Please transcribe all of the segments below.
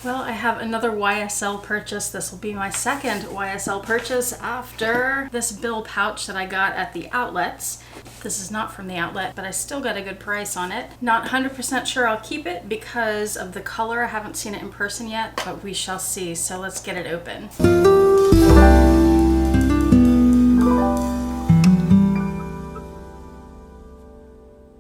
Well, I have another YSL purchase. This will be my second YSL purchase after this bill pouch that I got at the outlets. This is not from the outlet, but I still got a good price on it. Not 100% sure I'll keep it because of the color. I haven't seen it in person yet, but we shall see. So let's get it open.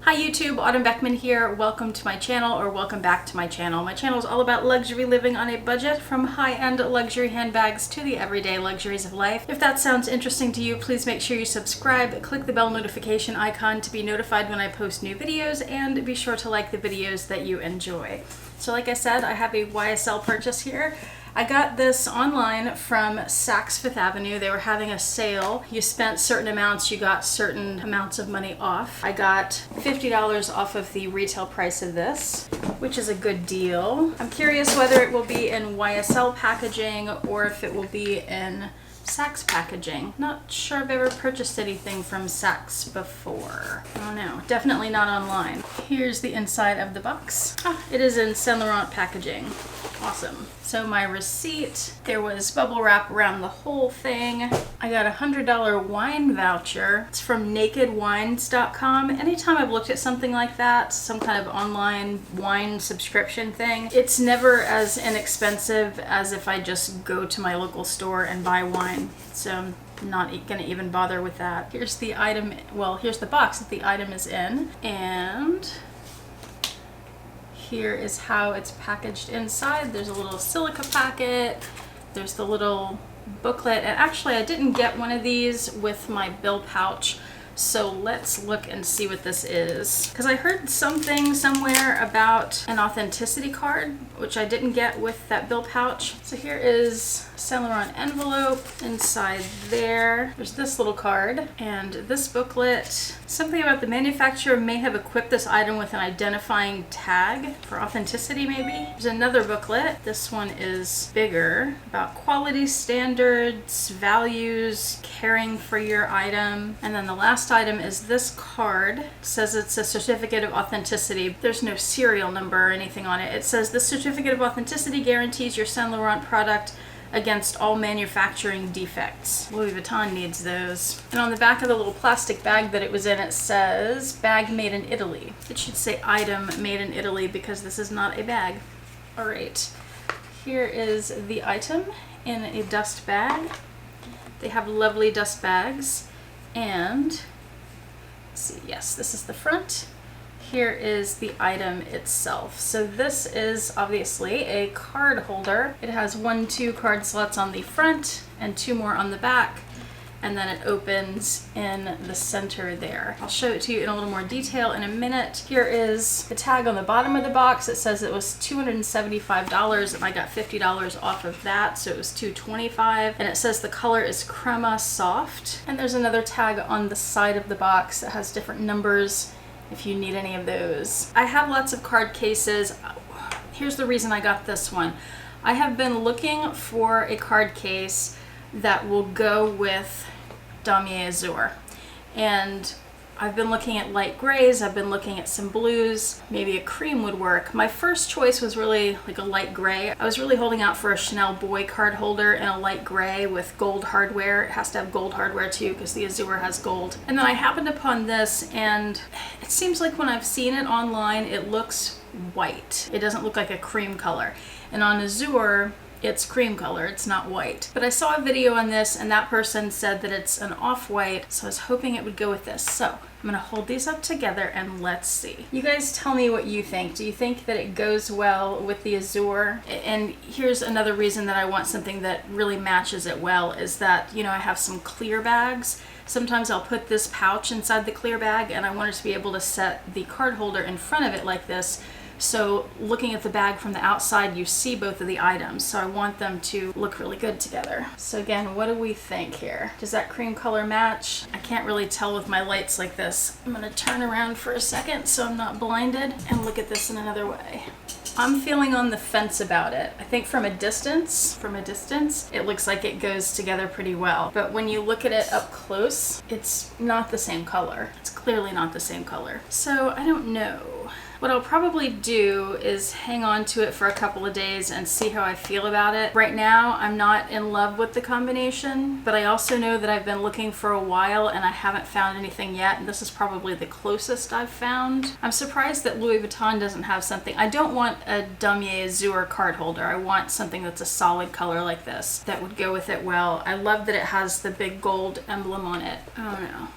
Hi YouTube, Autumn Beckman here. Welcome to my channel, or welcome back to my channel. My channel is all about luxury living on a budget, from high-end luxury handbags to the everyday luxuries of life. If that sounds interesting to you, please make sure you subscribe, click the bell notification icon to be notified when I post new videos, and be sure to like the videos that you enjoy. So like I said, I have a YSL purchase here. I got this online from Saks Fifth Avenue. They were having a sale. You spent certain amounts, you got certain amounts of money off. I got $50 off of the retail price of this, which is a good deal. I'm curious whether it will be in YSL packaging or if it will be in Saks packaging. Not sure I've ever purchased anything from Saks before. I don't know. Definitely not online. Here's the inside of the box. It is in Saint Laurent packaging. Awesome. So my receipt, there was bubble wrap around the whole thing. I got a $100 wine voucher. It's from nakedwines.com. Anytime I've looked at something like that, some kind of online wine subscription thing, it's never as inexpensive as if I just go to my local store and buy wine. So I'm not gonna even bother with that. Here's the item, well, here's the box that the item is in, and here is how it's packaged inside. There's a little silica packet, there's the little booklet, and actually I didn't get one of these with my bill pouch, so let's look and see what this is. Because I heard something somewhere about an authenticity card, which I didn't get with that bill pouch. So here is Saint Laurent envelope. Inside there, there's this little card and this booklet. Something about the manufacturer may have equipped this item with an identifying tag for authenticity, maybe. There's another booklet. This one is bigger, about quality standards, values, caring for your item. And then the last item is this card. It says it's a certificate of authenticity. There's no serial number or anything on it. It says this certificate of authenticity guarantees your Saint Laurent product against all manufacturing defects. Louis Vuitton needs those. And on the back of the little plastic bag that it was in, it says bag made in Italy. It should say item made in Italy because this is not a bag. All right, here is the item in a dust bag. They have lovely dust bags. And let's see, yes, this is the front. Here is the item itself. So this is obviously a card holder. It has 2 card slots on the front and 2 more on the back, and then it opens in the center there. I'll show it to you in a little more detail in a minute. Here is the tag on the bottom of the box. It says it was $275 and I got $50 off of that, so it was $225. And it says the color is crema soft. And there's another tag on the side of the box that has different numbers if you need any of those. I have lots of card cases. Here's the reason I got this one. I have been looking for a card case that will go with Damier Azur. And I've been looking at light grays, I've been looking at some blues, maybe a cream would work. My first choice was really like a light gray. I was really holding out for a Chanel Boy card holder in a light gray with gold hardware. It has to have gold hardware too because the Azur has gold. And then I happened upon this, and it seems like when I've seen it online, it looks white. It doesn't look like a cream color. And on Azur, it's cream color, it's not white. But I saw a video on this and that person said that it's an off-white, so I was hoping it would go with this. So I'm gonna hold these up together and let's see. You guys tell me what you think. Do you think that it goes well with the Azur? And here's another reason that I want something that really matches it well is that, you know, I have some clear bags. Sometimes I'll put this pouch inside the clear bag and I want it to be able to set the card holder in front of it like this. So looking at the bag from the outside, you see both of the items. So I want them to look really good together. So again, what do we think here? Does that cream color match? I can't really tell with my lights like this. I'm gonna turn around for a second so I'm not blinded and look at this in another way. I'm feeling on the fence about it. I think from a distance, it looks like it goes together pretty well. But when you look at it up close, it's not the same color. It's clearly not the same color. So I don't know. What I'll probably do is hang on to it for a couple of days and see how I feel about it. Right now, I'm not in love with the combination, but I also know that I've been looking for a while and I haven't found anything yet, and this is probably the closest I've found. I'm surprised that Louis Vuitton doesn't have something. I don't want a Damier Azur card holder. I want something that's a solid color like this that would go with it well. I love that it has the big gold emblem on it. Oh no.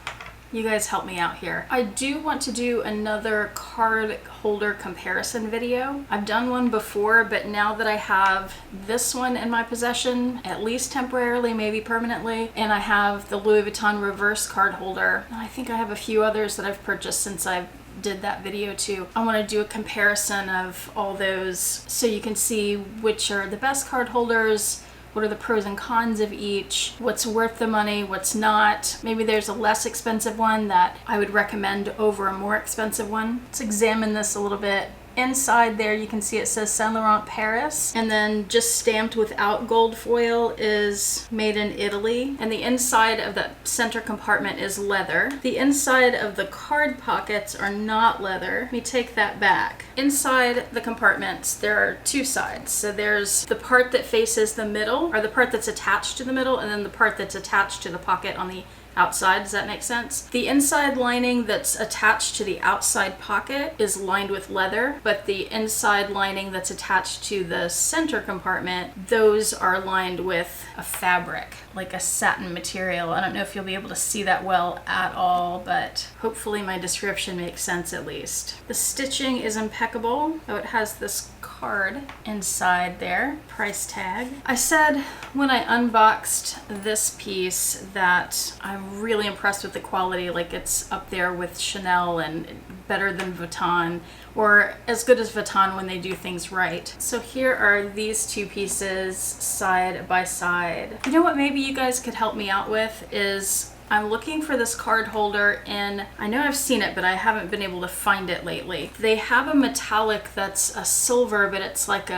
You guys help me out here. I do want to do another card holder comparison video. I've done one before, but now that I have this one in my possession, at least temporarily, maybe permanently, and I have the Louis Vuitton reverse card holder, and I think I have a few others that I've purchased since I did that video too. I want to do a comparison of all those so you can see which are the best card holders, what are the pros and cons of each, what's worth the money, what's not. Maybe there's a less expensive one that I would recommend over a more expensive one. Let's examine this a little bit. Inside there you can see it says Saint Laurent Paris, and then just stamped without gold foil is made in Italy, and the inside of the center compartment is leather. The inside of the card pockets are not leather. Let me take that back. Inside the compartments there are two sides. So there's the part that faces the middle, or the part that's attached to the middle, and then the part that's attached to the pocket on the outside. Does that make sense? The inside lining that's attached to the outside pocket is lined with leather, but the inside lining that's attached to the center compartment, those are lined with a fabric, like a satin material. I don't know if you'll be able to see that well at all, but hopefully my description makes sense at least. The stitching is impeccable. Oh, it has this card inside there, price tag. I said when I unboxed this piece that I'm really impressed with the quality, like it's up there with Chanel and better than Vuitton, or as good as Vuitton when they do things right. So here are these two pieces side by side. You know what maybe you guys could help me out with is I'm looking for this card holder in, I know I've seen it, but I haven't been able to find it lately. They have a metallic that's a silver, but it's like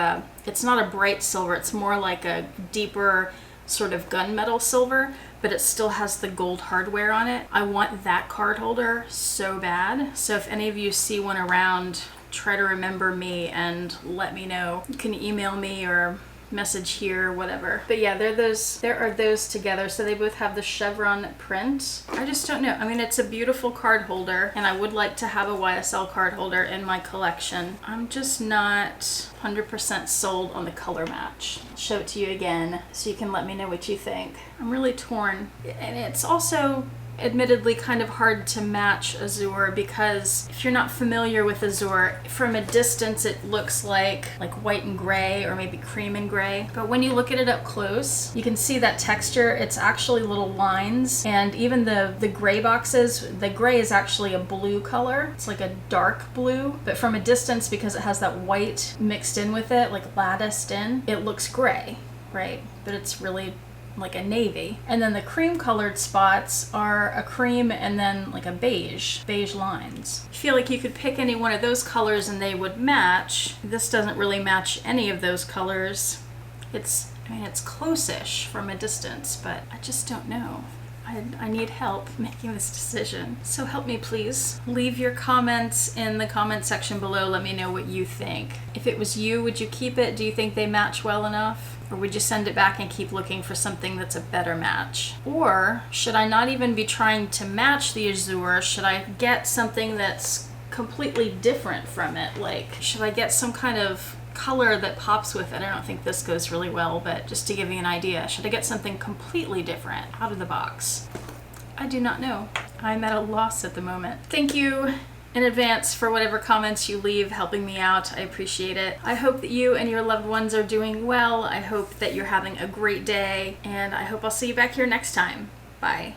it's not a bright silver, it's more like a deeper sort of gunmetal silver, but it still has the gold hardware on it. I want that card holder so bad. So if any of you see one around, try to remember me and let me know. You can email me or message here, whatever. But yeah, there are those together. So they both have the chevron print. I just don't know. I mean, it's a beautiful card holder and I would like to have a YSL card holder in my collection. I'm just not 100% sold on the color match. I'll show it to you again so you can let me know what you think. I'm really torn. And it's also admittedly kind of hard to match Azur because if you're not familiar with Azur, from a distance it looks like white and gray or maybe cream and gray. But when you look at it up close, you can see that texture. It's actually little lines, and even the gray boxes, the gray is actually a blue color. It's like a dark blue, but from a distance, because it has that white mixed in with it, like latticed in, it looks gray, right? But it's really like a navy. And then the cream colored spots are a cream and then like a beige lines. I feel like you could pick any one of those colors and they would match. This doesn't really match any of those colors. I mean, it's close-ish from a distance, but I just don't know. I need help making this decision. So help me, please. Leave your comments in the comment section below. Let me know what you think. If it was you, would you keep it? Do you think they match well enough? Or would you send it back and keep looking for something that's a better match? Or should I not even be trying to match the Azur? Should I get something that's completely different from it? Like, should I get some kind of color that pops with it? I don't think this goes really well, but just to give you an idea, should I get something completely different out of the box? I do not know. I'm at a loss at the moment. Thank you in advance for whatever comments you leave helping me out. I appreciate it. I hope that you and your loved ones are doing well. I hope that you're having a great day, and I hope I'll see you back here next time. Bye.